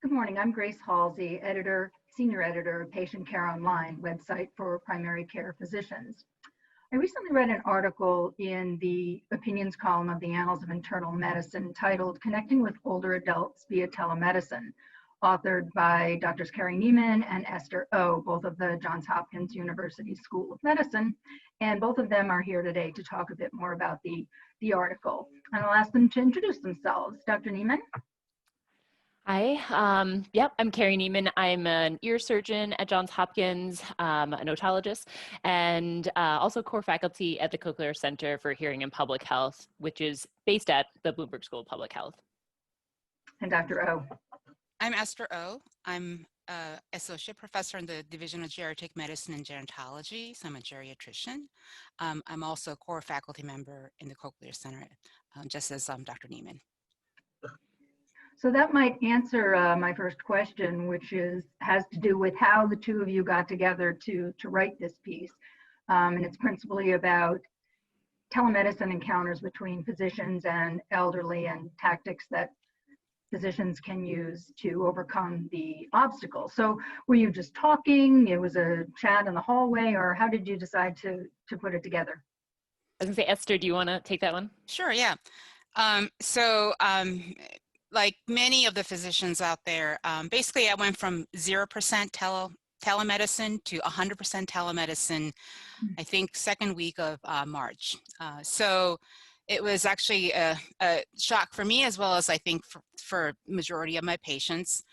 Good morning. I'm Grace Halsey, senior editor of Patient Care Online, website for primary care physicians. I recently read an article in the opinions column of the Annals of Internal Medicine titled Connecting with Older Adults via Telemedicine, authored by Drs. Carrie Neiman and Esther O, both of the Johns Hopkins University School of Medicine. And both of them are here today to talk a bit more about the article. And I'll ask them to introduce themselves. Dr. Neiman? Hi, I'm Carrie Neiman. I'm an ear surgeon at Johns Hopkins, an otologist, and also core faculty at the Cochlear Center for Hearing and Public Health, which is based at the Bloomberg School of Public Health. And Dr. O. I'm Esther O. I'm associate professor in the Division of Geriatric Medicine and Gerontology, so I'm a geriatrician. I'm also a core faculty member in the Cochlear Center, just as Dr. Neiman. So that might answer my first question, which has to do with how the two of you got together to write this piece. And it's principally about telemedicine encounters between physicians and elderly and tactics that physicians can use to overcome the obstacles. So were you just talking? It was a chat in the hallway, or how did you decide to put it together? I was gonna say, Esther, do you want to take that one? Sure, yeah. Like many of the physicians out there, basically I went from 0% telemedicine to 100% telemedicine, I think second week of March. So it was actually a shock for me, as well as I think for majority of my patients.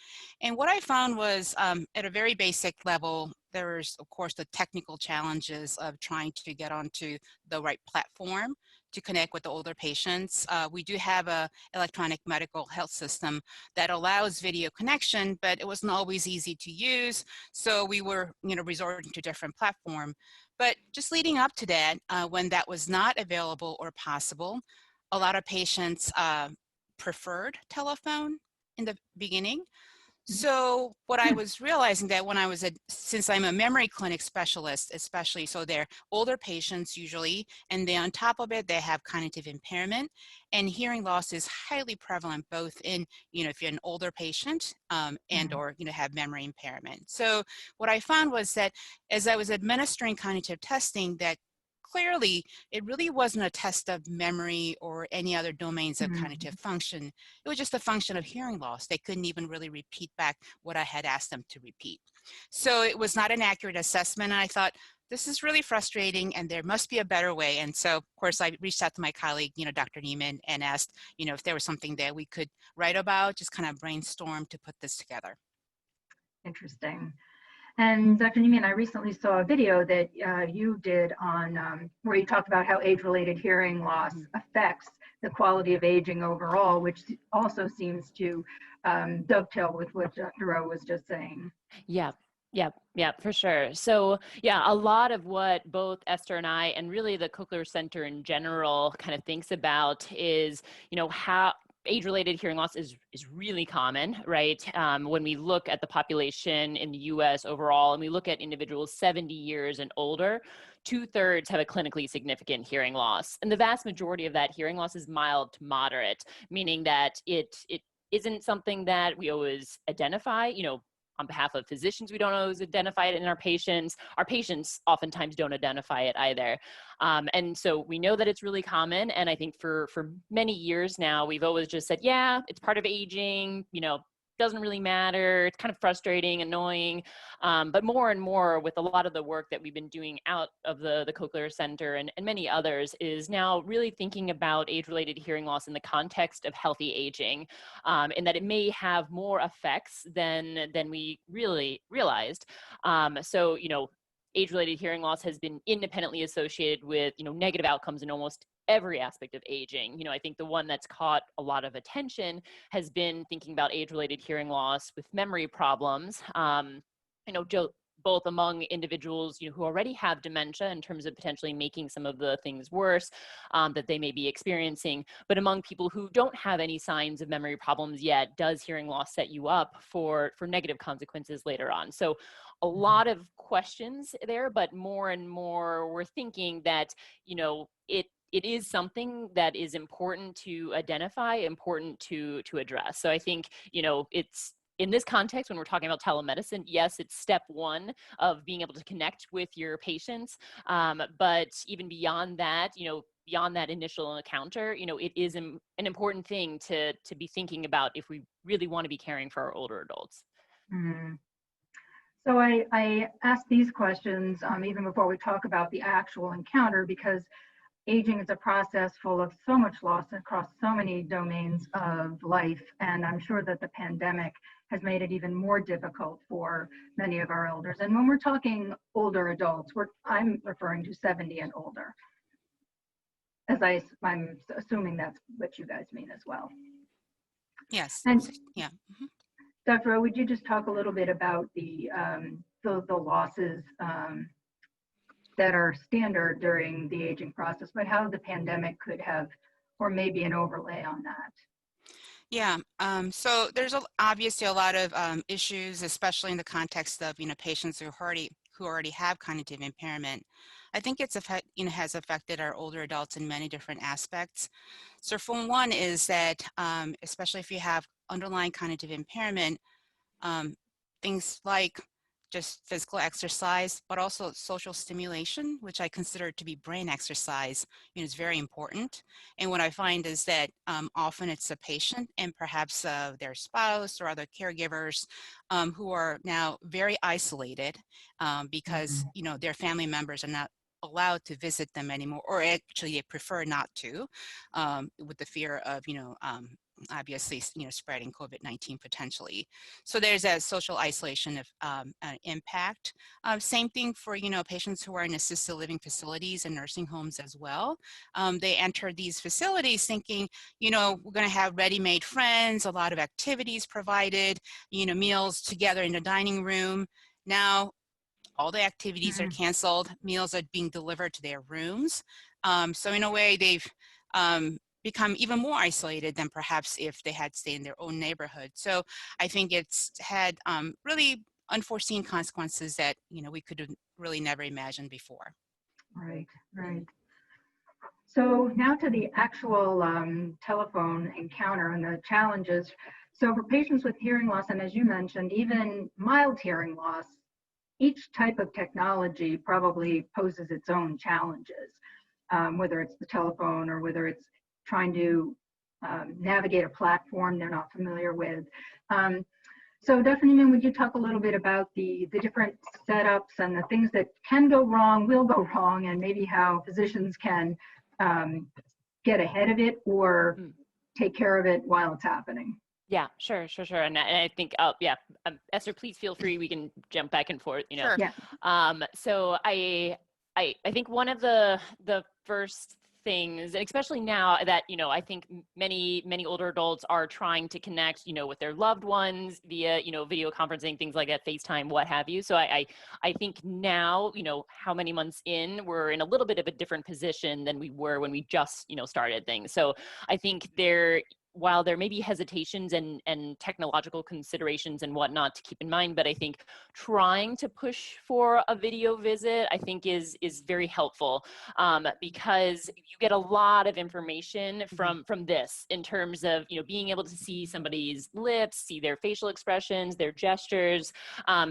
And what I found was at a very basic level, there's of course the technical challenges of trying to get onto the right platform to connect with the older patients. We do have a electronic medical health system that allows video connection, but it wasn't always easy to use. So we were, resorting to different platform. But just leading up to that, when that was not available or possible, a lot of patients preferred telephone in the beginning. So what I was realizing that when I was since I'm a memory clinic specialist, especially, so they're older patients usually, and then on top of it, they have cognitive impairment, and hearing loss is highly prevalent both in, if you're an older patient and or, have memory impairment. So what I found was that as I was administering cognitive testing, that clearly, it really wasn't a test of memory or any other domains of cognitive function. It was just a function of hearing loss. They couldn't even really repeat back what I had asked them to repeat. So it was not an accurate assessment. And I thought, this is really frustrating and there must be a better way. And so, of course, I reached out to my colleague, Dr. Neiman, and asked, if there was something that we could write about, just kind of brainstorm to put this together. Interesting. And Dr. Neiman, I recently saw a video that you did on where you talked about how age-related hearing loss affects the quality of aging overall, which also seems to dovetail with what Dr. O was just saying. Yeah, for sure. So yeah, a lot of what both Esther and I, and really the Cochlear Center in general, kind of thinks about is, how age-related hearing loss is really common, right? When we look at the population in the US overall, and we look at individuals 70 years and older, 2/3 have a clinically significant hearing loss. And the vast majority of that hearing loss is mild to moderate, meaning that it isn't something that we always identify, on behalf of physicians, we don't always identify it in our patients. Our patients oftentimes don't identify it either. And so we know that it's really common. And I think for many years now, we've always just said, yeah, it's part of aging, doesn't really matter. It's kind of frustrating, annoying. But more and more with a lot of the work that we've been doing out of the Cochlear Center and many others is now really thinking about age-related hearing loss in the context of healthy aging, and that it may have more effects than we really realized. So, age-related hearing loss has been independently associated with, negative outcomes in almost every aspect of aging. I think the one that's caught a lot of attention has been thinking about age-related hearing loss with memory problems. Both among individuals who already have dementia in terms of potentially making some of the things worse that they may be experiencing, but among people who don't have any signs of memory problems yet, does hearing loss set you up for negative consequences later on? So a lot of questions there, but more and more we're thinking that, it is something that is important to identify, important to address. So I think, it's in this context, when we're talking about telemedicine, yes, it's step one of being able to connect with your patients. But even beyond that, beyond that initial encounter, it is an important thing to be thinking about if we really want to be caring for our older adults. Mm-hmm. So I ask these questions even before we talk about the actual encounter, because aging is a process full of so much loss across so many domains of life. And I'm sure that the pandemic has made it even more difficult for many of our elders. And when we're talking older adults, I'm referring to 70 and older, as I'm assuming that's what you guys mean as well. Yes. And yeah. Dr. O, would you just talk a little bit about the losses that are standard during the aging process, but how the pandemic could have, or maybe an overlay on that? Yeah, so there's obviously a lot of issues, especially in the context of patients who already have cognitive impairment. I think has affected our older adults in many different aspects. So for one is that especially if you have underlying cognitive impairment, things like just physical exercise, but also social stimulation, which I consider to be brain exercise, is very important. And what I find is that often it's a patient and perhaps their spouse or other caregivers who are now very isolated because their family members are not allowed to visit them anymore, or actually they prefer not to, with the fear of obviously spreading COVID-19 potentially. So there's a social isolation of impact. Same thing for patients who are in assisted living facilities and nursing homes as well. They enter these facilities thinking we're going to have ready-made friends, a lot of activities provided, meals together in the dining room. Now all the activities are canceled, meals are being delivered to their rooms. So in a way, they've become even more isolated than perhaps if they had stayed in their own neighborhood. So I think it's had really unforeseen consequences that we could have really never imagined before. Right. So now to the actual telephone encounter and the challenges. So for patients with hearing loss, and as you mentioned, even mild hearing loss, each type of technology probably poses its own challenges, whether it's the telephone or whether it's trying to navigate a platform they're not familiar with. So Dr. Neiman, would you talk a little bit about the different setups and the things that can go wrong, will go wrong, and maybe how physicians can get ahead of it or take care of it while it's happening? Yeah, sure. And I think, Esther, please feel free. We can jump back and forth, Sure. Yeah. So I think one of the first things, and especially now that, I think many older adults are trying to connect, with their loved ones via, video conferencing, things like that, FaceTime, what have you. So I think now, how many months in, we're in a little bit of a different position than we were when we just, started things. So I think while there may be hesitations and technological considerations and whatnot to keep in mind, but I think trying to push for a video visit, I think is very helpful because you get a lot of information from this in terms of, being able to see somebody's lips, see their facial expressions, their gestures.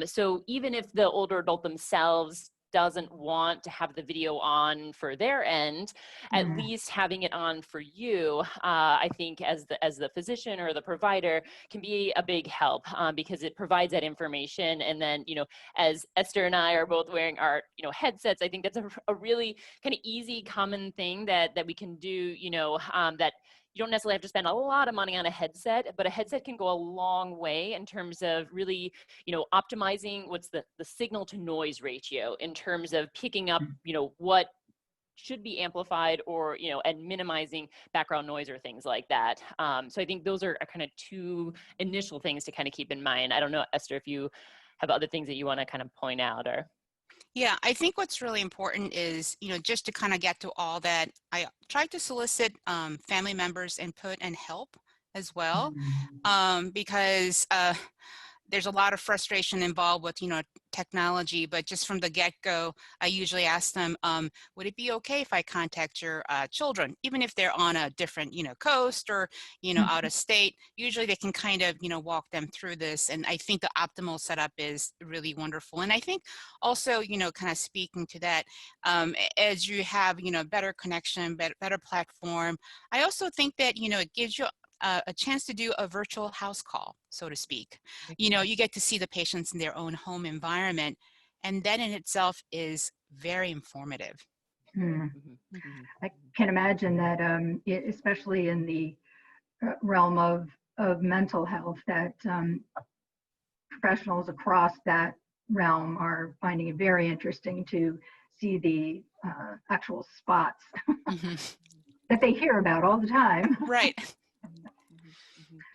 So even if the older adult themselves doesn't want to have the video on for their end, at least having it on for you, I think as the physician or the provider can be a big help because it provides that information. And then, as Esther and I are both wearing our, headsets, I think that's a really kind of easy, common thing that we can do, that you don't necessarily have to spend a lot of money on a headset, but a headset can go a long way in terms of really, optimizing what's the signal to noise ratio in terms of picking up, what should be amplified or, and minimizing background noise or things like that. So I think those are kind of two initial things to kind of keep in mind. I don't know, Esther, if you have other things that you want to kind of point out or. Yeah, I think what's really important is, just to kind of get to all that, I tried to solicit family members' input and help as well, because there's a lot of frustration involved with, technology, but just from the get-go, I usually ask them, would it be okay if I contact your children, even if they're on a different, coast or, out of state? Usually they can kind of, walk them through this. And I think the optimal setup is really wonderful. And I think also, kind of speaking to that, as you have, better connection, better platform, I also think that, it gives you a chance to do a virtual house call, so to speak. You get to see the patients in their own home environment, and that in itself is very informative. I can imagine that, especially in the realm of mental health, that professionals across that realm are finding it very interesting to see the actual spots that they hear about all the time. Right.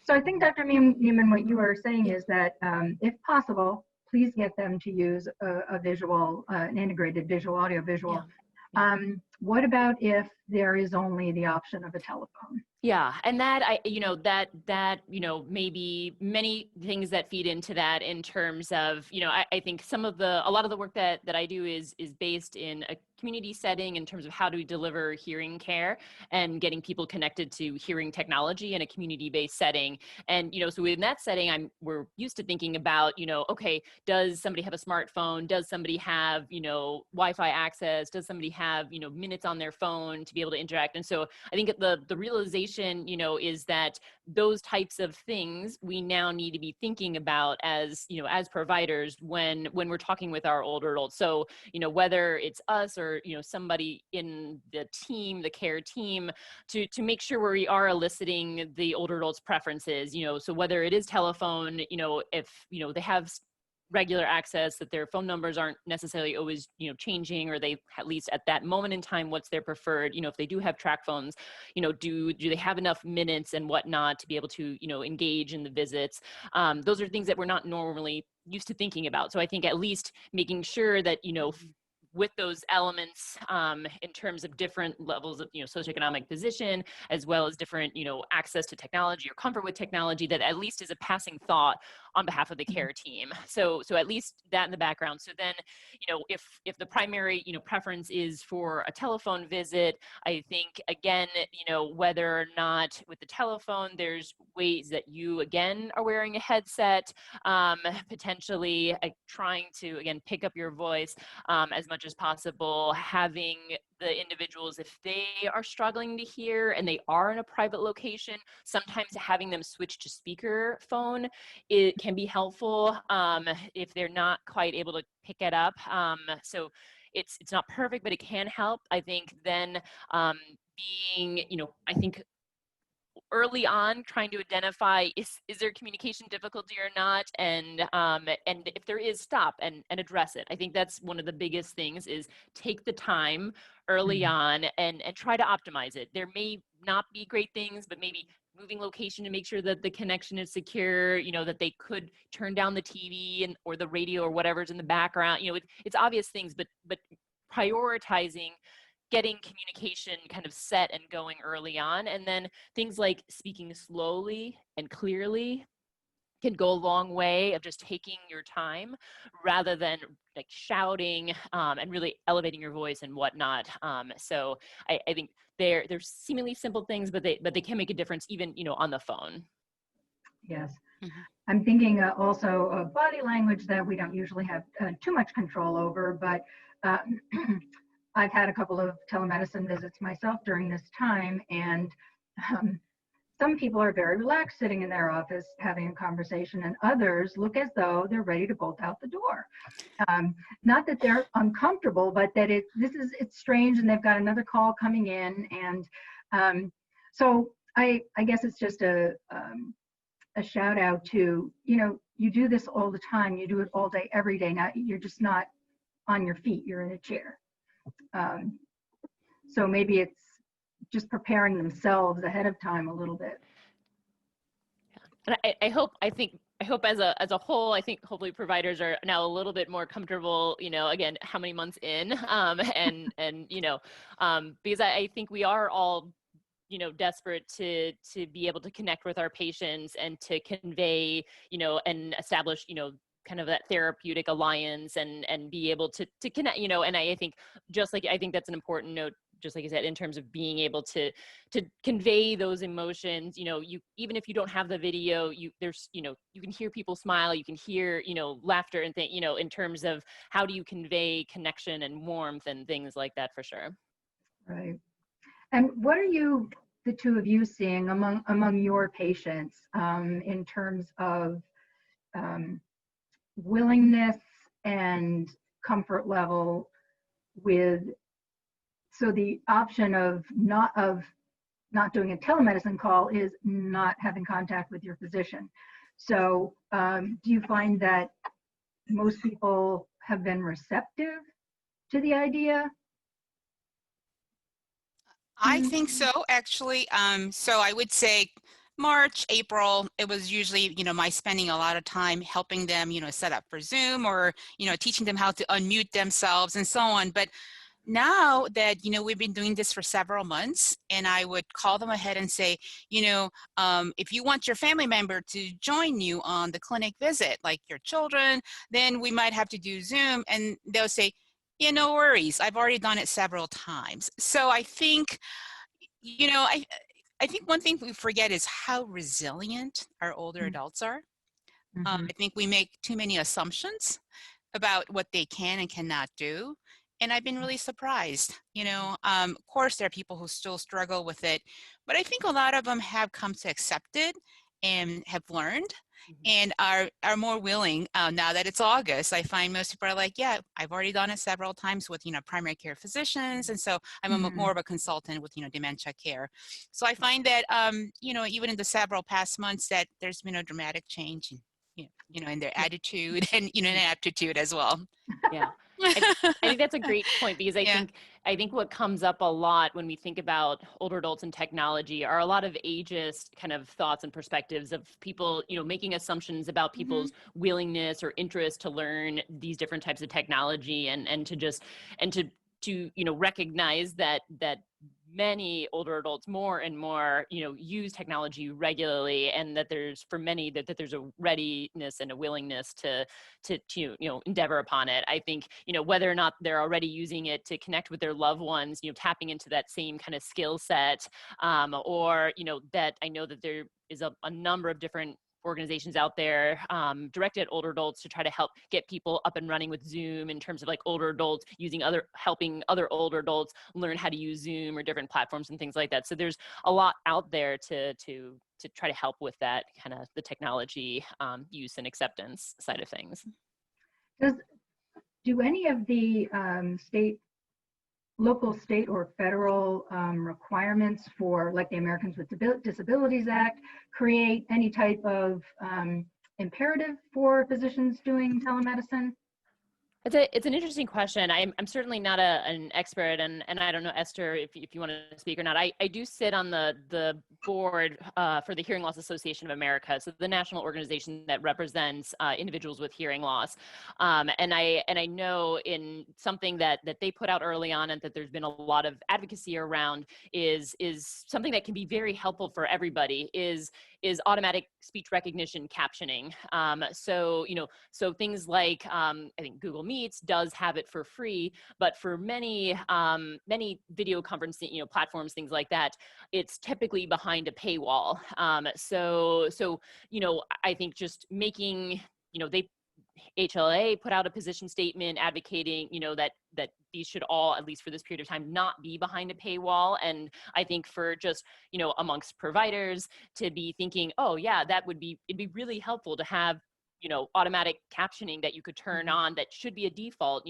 So I think, Dr. Neiman, what you are saying is that if possible, please get them to use a visual, an integrated visual, audio visual. Yeah. What about if there is only the option of a telephone? Yeah, and that maybe many things that feed into that in terms of, I think a lot of the work that I do is based in a community setting in terms of how do we deliver hearing care and getting people connected to hearing technology in a community-based setting. And, so in that setting, we're used to thinking about, okay, does somebody have a smartphone? Does somebody have, Wi-Fi access? Does somebody have, minutes on their phone to be able to interact? And so I think the realization, is that those types of things we now need to be thinking about as, as providers when we're talking with our older adults. So, whether it's us or, somebody in the team, the care team, to make sure we are eliciting the older adults' preferences, so whether it is telephone, if, they have regular access, that their phone numbers aren't necessarily always, changing, or they, at least at that moment in time, what's their preferred, if they do have track phones, do they have enough minutes and whatnot to be able to, engage in the visits? Those are things that we're not normally used to thinking about. So I think at least making sure that, with those elements, in terms of different levels of, socioeconomic position, as well as different, access to technology or comfort with technology, that at least is a passing thought on behalf of the care team. So at least that in the background. So then, if the primary, preference is for a telephone visit, I think, again, whether or not with the telephone, there's ways that you, again, are wearing a headset, potentially trying to, again, pick up your voice as much as possible, having the individuals, if they are struggling to hear and they are in a private location, sometimes having them switch to speaker phone, it can be helpful if they're not quite able to pick it up. So it's not perfect, but it can help. I think then being, I think early on trying to identify is there communication difficulty or not, and if there is, stop and address it. I think that's one of the biggest things, is take the time early on and try to optimize it. There may not be great things, but maybe moving location to make sure that the connection is secure, that they could turn down the TV or the radio or whatever's in the background. It's obvious things, but prioritizing getting communication kind of set and going early on. And then things like speaking slowly and clearly can go a long way of just taking your time rather than like shouting and really elevating your voice and whatnot. So I think they're seemingly simple things, but they can make a difference even, on the phone. Yes. I'm thinking also of body language that we don't usually have too much control over, but I've had a couple of telemedicine visits myself during this time, and some people are very relaxed sitting in their office having a conversation, and others look as though they're ready to bolt out the door. Not that they're uncomfortable, but that it's strange, and they've got another call coming in, and so I guess it's just a shout out to, you do this all the time, you do it all day, every day. Now you're just not on your feet, you're in a chair. So maybe it's just preparing themselves ahead of time a little bit. And I hope as a whole, I think hopefully providers are now a little bit more comfortable, again, how many months in, and because I think we are all, desperate to be able to connect with our patients and to convey, and establish, kind of that therapeutic alliance and be able to connect, and I think I think that's an important note, just like I said, in terms of being able to convey those emotions. You, even if you don't have the video, you can hear people smile, you can hear, laughter and in terms of how do you convey connection and warmth and things like that, for sure. Right. And what are the two of you, seeing among your patients in terms of willingness and comfort level with, so the option of not doing a telemedicine call is not having contact with your physician. So do you find that most people have been receptive to the idea? I think so, actually. So I would say March, April, it was usually, my spending a lot of time helping them, set up for Zoom or, teaching them how to unmute themselves and so on. But now that, we've been doing this for several months, and I would call them ahead and say, if you want your family member to join you on the clinic visit, like your children, then we might have to do Zoom. And they'll say, yeah, no worries. I've already done it several times. So I think, I think one thing we forget is how resilient our older adults are. Mm-hmm. I think we make too many assumptions about what they can and cannot do. And I've been really surprised. Of course, there are people who still struggle with it, but I think a lot of them have come to accept it and have learned and are more willing. Now that it's August, I find most people are like, yeah, I've already done it several times with, primary care physicians. And so I'm more of a consultant with, dementia care. So I find that, even in the several past months, that there's been a dramatic change in their attitude and, in aptitude as well. Yeah. I think that's a great point, because I think what comes up a lot when we think about older adults and technology are a lot of ageist kind of thoughts and perspectives of people, making assumptions about people's willingness or interest to learn these different types of technology, and to recognize that many older adults more and more, use technology regularly, and that there's, for many, that there's a readiness and a willingness to endeavor upon it. I think, whether or not they're already using it to connect with their loved ones, tapping into that same kind of skill set, or, that I know that there is a number of different organizations out there directed at older adults to try to help get people up and running with Zoom, in terms of like older adults helping other older adults learn how to use Zoom or different platforms and things like that. So there's a lot out there to try to help with that kind of the technology use and acceptance side of things. Do any of the local, state, or federal requirements for, like the Americans with Disabilities Act, create any type of imperative for physicians doing telemedicine? It's an interesting question. I'm certainly not an expert, and I don't know, Esther, if you want to speak or not. I do sit on the board for the Hearing Loss Association of America, so the national organization that represents individuals with hearing loss. And I know in something that they put out early on, and that there's been a lot of advocacy around, is something that can be very helpful for everybody, is automatic speech recognition captioning. So things like I think Google Meets does have it for free, but for many video conferencing platforms, things like that, it's typically behind a paywall. So I think just making HLA put out a position statement advocating, that these should all, at least for this period of time, not be behind a paywall. And I think for just, amongst providers to be thinking, oh yeah, it'd be really helpful to have, automatic captioning that you could turn on, that should be a default,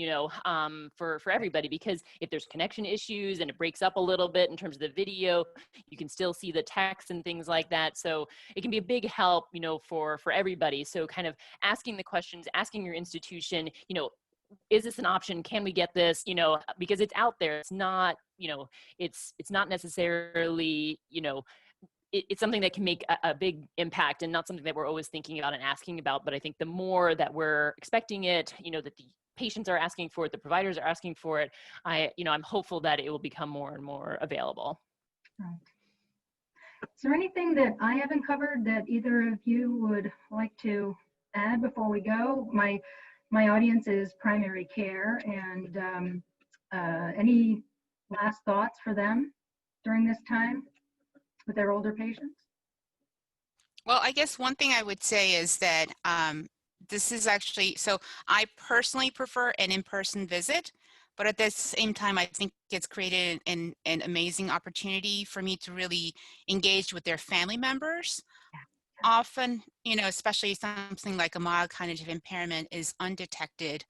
for everybody, because if there's connection issues and it breaks up a little bit in terms of the video, you can still see the text and things like that. So it can be a big help, for everybody. So kind of asking the questions, asking your institution, is this an option? Can we get this? Because it's out there. It's not, it's not necessarily, it's something that can make a big impact, and not something that we're always thinking about and asking about. But I think the more that we're expecting it, that the patients are asking for it, the providers are asking for it, I'm hopeful that it will become more and more available. Right. Is there anything that I haven't covered that either of you would like to add before we go? My audience is primary care, and any last thoughts for them during this time with their older patients? Well, I guess one thing I would say is that this is actually, so I personally prefer an in-person visit, but at the same time, I think it's created an amazing opportunity for me to really engage with their family members. Often, you know, especially something like a mild cognitive impairment is undetected.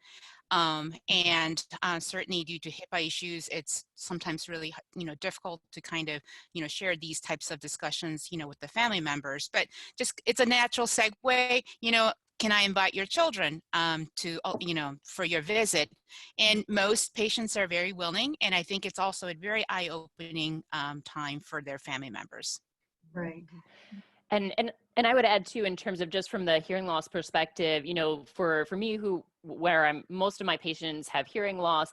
And certainly due to HIPAA issues, it's sometimes really, you know, difficult to kind of, you know, share these types of discussions, you know, with the family members. But just, it's a natural segue, you know, can I invite your children to, you know, for your visit? And most patients are very willing. And I think it's also a very eye-opening time for their family members. Right. And I would add too, in terms of just from the hearing loss perspective, you know, for me, where most of my patients have hearing loss,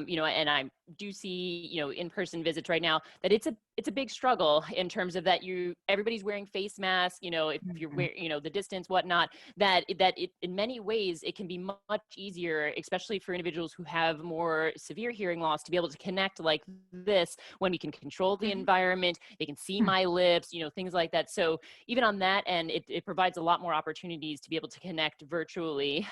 you know, and I do see, you know, in-person visits right now, that it's a big struggle in terms of that everybody's wearing face masks, you know, if you're wearing, you know, the distance, whatnot, that it in many ways it can be much easier, especially for individuals who have more severe hearing loss, to be able to connect like this when we can control the environment, they can see my lips, you know, things like that. So even on that end, it provides a lot more opportunities to be able to connect virtually.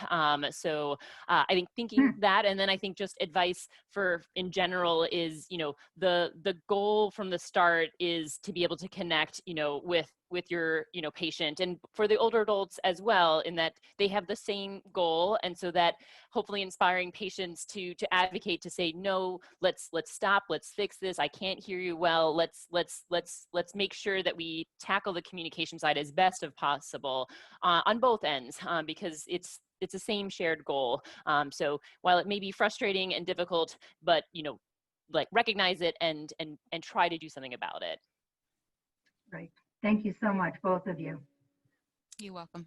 So I think thinking that, and then I think just advice for in general is, you know, the goal from the start is to be able to connect, you know, with your, you know, patient, and for the older adults as well, in that they have the same goal. And so that hopefully inspiring patients to advocate, to say, no, let's stop, let's fix this, I can't hear you well, let's make sure that we tackle the communication side as best of possible on both ends, because it's the same shared goal. So while it may be frustrating and difficult, but, you know, like, recognize it and try to do something about it. Right. Thank you so much, both of you. You're welcome.